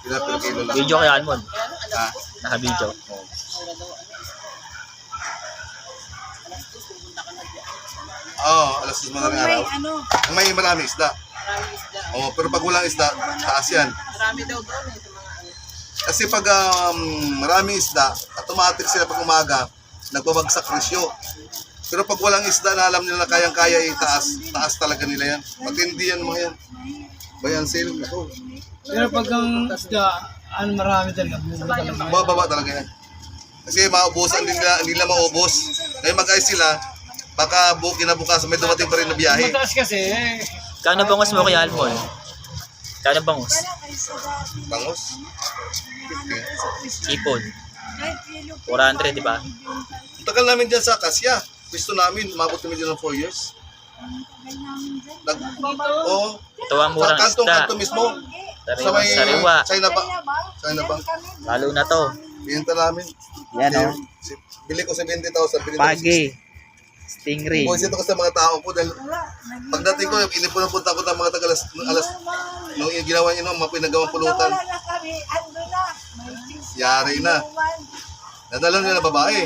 Ilang per kilo lang. Video kay Almond. Ha? Naka-video. Oo, alas 6 mo na ng araw. Kung may maraming isda. Maraming isda. Oo, pero pag walang isda, taas yan. Marami daw doon eh sa mga ano. Kasi pag maraming isda, automatic sila pag umaga, nagbabagsak presyo. Pero pag walang isda na alam nila kayang-kaya, taas talaga nila yan. Matindi yan mga yan. Bayan sale, ako. Pero pag ang isda, marami talaga. Bababa talaga yan. Kasi maubusan nila maubos. Ngayon mag-ayos sila, baka kinabukasan may dumating pa rin na biyahe. Mataas kasi Kano bangos mo kay Almond? Kano bangos? Bangos? Sipon. 400, di ba? Ang tagal namin dyan sa Akasya. Gusto namin, umabot kami dyan ng 4 years. Oo. Ito ang Sa murang kantong-kanto isda. mismo. Sa may Sariwa. China ba? Lalo na to. Binenta namin. Yan o. Bili ko 70,000. Binenta ko Pagi. Stingray. Buwisit ako sa mga tao ko dahil pagdating ko, inipunta ko ng mga alas, nung ginawa niyo mga pinagawang pulutan, yari na. Nadala nila babae.